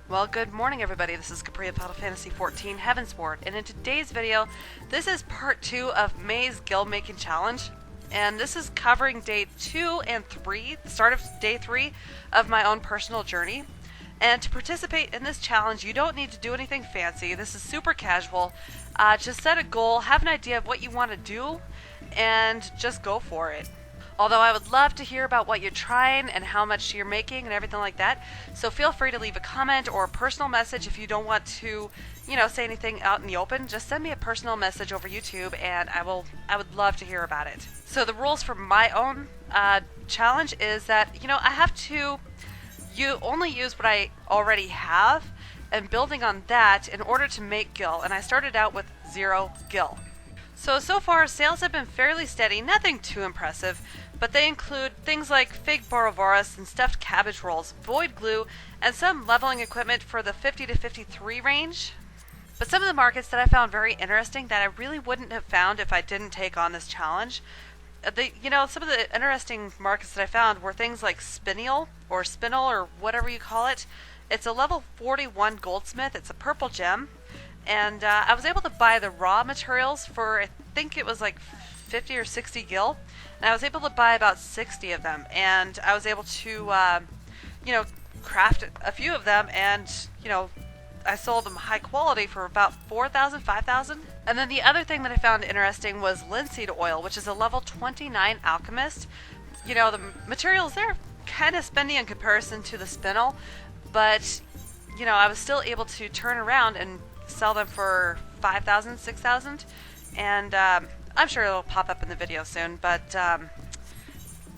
Well, good morning everybody, this is Capri of Final Fantasy XIV Heavensward, and in today's video, this is part 2 of May's Guild Making Challenge, and this is covering day 2 and 3, the start of day 3 of my own personal journey. And to participate in this challenge, you don't need to do anything fancy. This is super casual. Just set a goal, have an idea of what you want to do, and just go for it. Although I would love to hear about what you're trying and how much you're making and everything like that. So feel free to leave a comment or a personal message if you don't want to, say anything out in the open. Just send me a personal message over YouTube and I would love to hear about it. So the rules for my own challenge is that, I have to only use what I already have and building on that in order to make gil. And I started out with 0 gil. So far sales have been fairly steady, nothing too impressive, but they include things like fig borovoras and stuffed cabbage rolls, void glue, and some leveling equipment for the 50 to 53 range. But some of the markets that I found very interesting that I really wouldn't have found if I didn't take on this challenge, some of the interesting markets that I found were things like Spinel or whatever you call it. It's a level 41 goldsmith, it's a purple gem. And I was able to buy the raw materials for, I think it was like 50 or 60 gil. And I was able to buy about 60 of them. And I was able to, craft a few of them. And, I sold them high quality for about 4,000, 5,000. And then the other thing that I found interesting was linseed oil, which is a level 29 alchemist. The materials there kind of spendy in comparison to the spinel. But, I was still able to turn around and sell them for 5,000, 6,000, and I'm sure it'll pop up in the video soon, but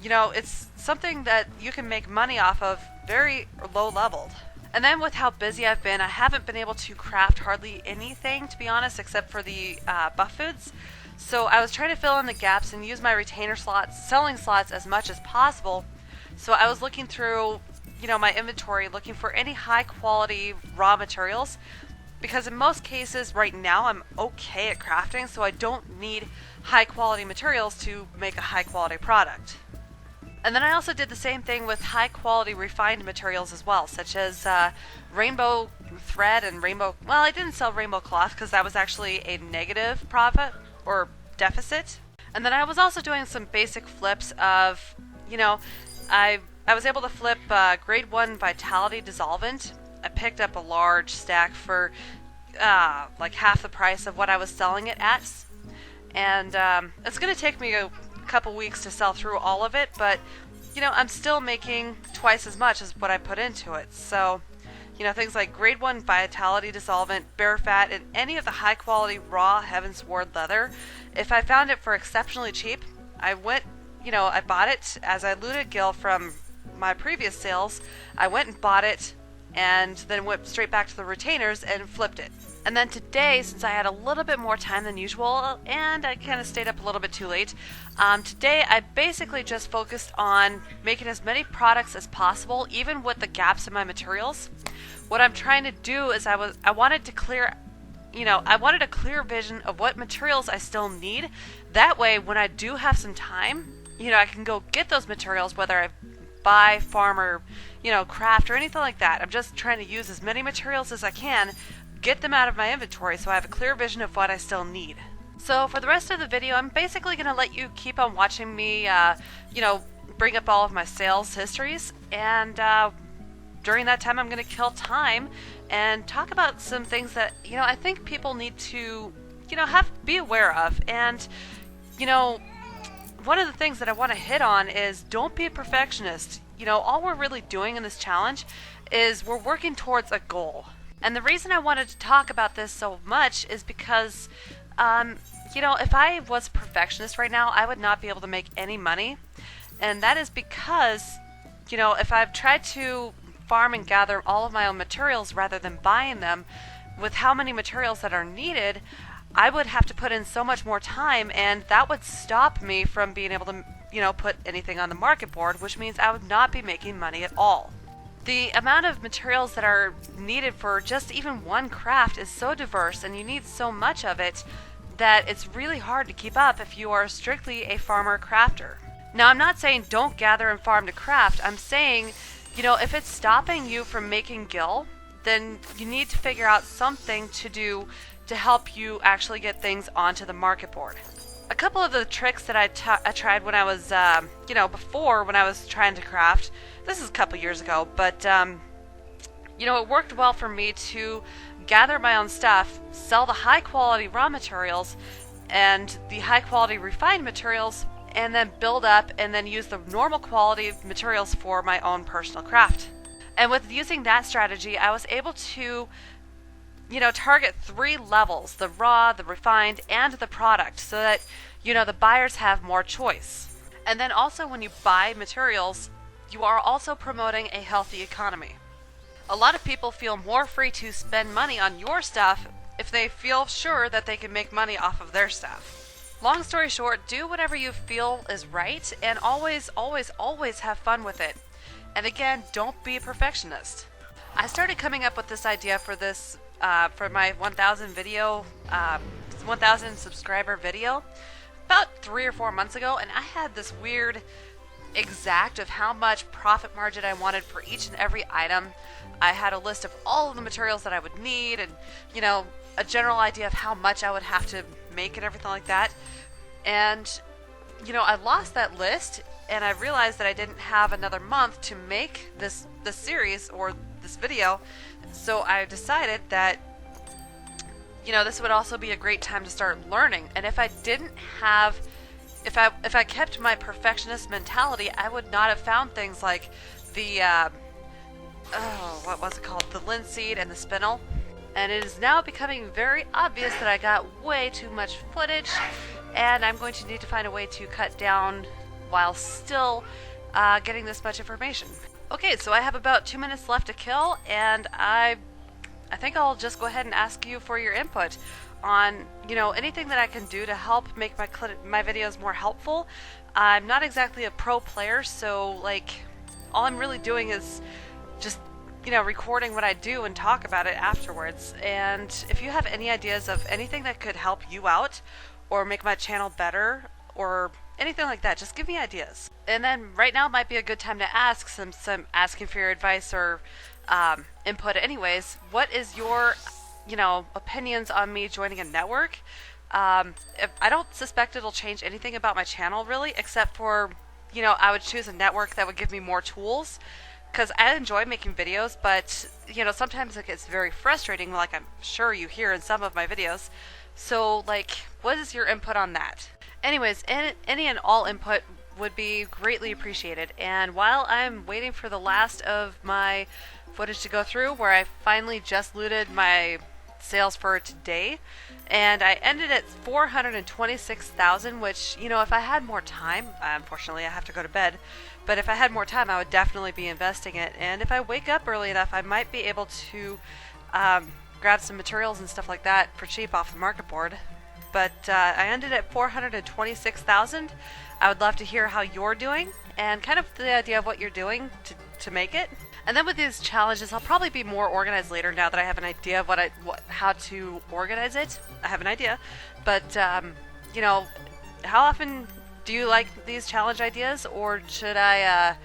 it's something that you can make money off of very low leveled. And then with how busy I've been, I haven't been able to craft hardly anything, to be honest, except for the buff foods. So I was trying to fill in the gaps and use my retainer slots, selling slots as much as possible. So I was looking through, my inventory, looking for any high quality raw materials. Because in most cases right now I'm okay at crafting, so I don't need high quality materials to make a high quality product. And then I also did the same thing with high quality refined materials as well, such as rainbow thread and well, I didn't sell rainbow cloth because that was actually a negative profit or deficit. And then I was also doing some basic flips of, I was able to flip grade 1 vitality dissolvent. I picked up a large stack for like half the price of what I was selling it at. And it's going to take me a couple weeks to sell through all of it, but, I'm still making twice as much as what I put into it. So, things like grade 1 vitality dissolvent, bear fat, and any of the high quality raw Heavensward leather, if I found it for exceptionally cheap, I went, I bought it as I looted gil from my previous sales. I went and bought it, and then went straight back to the retainers and flipped it. And then today, since I had a little bit more time than usual, and I kind of stayed up a little bit too late, today I basically just focused on making as many products as possible, even with the gaps in my materials. What I'm trying to do is I wanted to clear, I wanted a clear vision of what materials I still need. That way, when I do have some time, I can go get those materials, whether I buy, farm, or craft or anything like that. I'm just trying to use as many materials as I can, get them out of my inventory so I have a clear vision of what I still need. So for the rest of the video, I'm basically going to let you keep on watching me, bring up all of my sales histories, and during that time I'm going to kill time and talk about some things that, I think people need to, be aware of. And, one of the things that I want to hit on is don't be a perfectionist. All we're really doing in this challenge is we're working towards a goal. And the reason I wanted to talk about this so much is because, if I was a perfectionist right now, I would not be able to make any money. And that is because, if I've tried to farm and gather all of my own materials rather than buying them, with how many materials that are needed, I would have to put in so much more time, and that would stop me from being able to, put anything on the market board, which means I would not be making money at all. The amount of materials that are needed for just even one craft is so diverse, and you need so much of it that it's really hard to keep up if you are strictly a farmer crafter. Now, I'm not saying don't gather and farm to craft. I'm saying, if it's stopping you from making gil, then you need to figure out something to do to help you actually get things onto the market board. A couple of the tricks that I tried when I was, before when I was trying to craft, this is a couple years ago, but, it worked well for me to gather my own stuff, sell the high quality raw materials and the high quality refined materials, and then build up and then use the normal quality materials for my own personal craft. And with using that strategy, I was able to target 3 levels: the raw, the refined, and the product, so that, the buyers have more choice. And then also when you buy materials, you are also promoting a healthy economy. A lot of people feel more free to spend money on your stuff if they feel sure that they can make money off of their stuff. Long story short, do whatever you feel is right, and always, always, always have fun with it. And again, don't be a perfectionist. I started coming up with this idea for this for my 1,000 subscriber video about 3 or 4 months ago, and I had this weird exact of how much profit margin I wanted for each and every item. I had a list of all of the materials that I would need, and a general idea of how much I would have to make and everything like that. And I lost that list, and I realized that I didn't have another month to make this series or this video. So I decided that this would also be a great time to start learning. And if I kept my perfectionist mentality, I would not have found things like the what was it called? The linseed and the spindle. And it is now becoming very obvious that I got way too much footage, and I'm going to need to find a way to cut down while still getting this much information. Okay, so I have about 2 minutes left to kill, and I think I'll just go ahead and ask you for your input on anything that I can do to help make my videos more helpful. I'm not exactly a pro player, so all I'm really doing is just recording what I do and talk about it afterwards. And if you have any ideas of anything that could help you out or make my channel better or anything like that, just give me ideas. And then right now might be a good time to ask some asking for your advice or input. Anyways, what is your opinions on me joining a network? If I don't suspect it'll change anything about my channel really, except for I would choose a network that would give me more tools, because I enjoy making videos, but sometimes it gets very frustrating, like I'm sure you hear in some of my videos. So what is your input on that? Anyways, any and all input would be greatly appreciated. And while I'm waiting for the last of my footage to go through, where I finally just looted my sales for today, and I ended at 426,000, which if I had more time, unfortunately I have to go to bed, but if I had more time I would definitely be investing it. And if I wake up early enough, I might be able to grab some materials and stuff like that for cheap off the market board. But I ended at 426,000. I would love to hear how you're doing and kind of the idea of what you're doing to make it. And then with these challenges, I'll probably be more organized later now that I have an idea of how to organize it. I have an idea, but how often do you like these challenge ideas, or should I?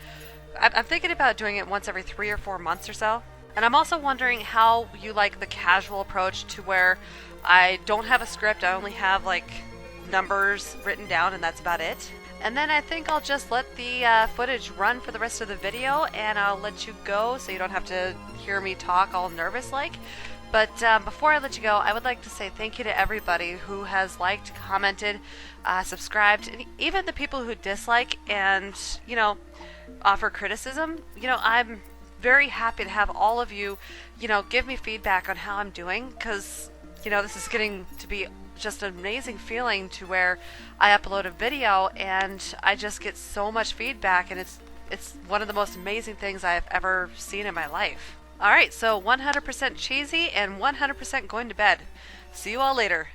I'm thinking about doing it once every 3 or 4 months or so. And I'm also wondering how you like the casual approach to where I don't have a script. I only have numbers written down, and that's about it. And then I think I'll just let the footage run for the rest of the video, and I'll let you go so you don't have to hear me talk all nervous like. But before I let you go, I would like to say thank you to everybody who has liked, commented, subscribed, and even the people who dislike and, offer criticism. I'm very happy to have all of you, give me feedback on how I'm doing, because, this is getting to be just an amazing feeling to where I upload a video and I just get so much feedback, and it's one of the most amazing things I've ever seen in my life. Alright, so 100% cheesy and 100% going to bed. See you all later.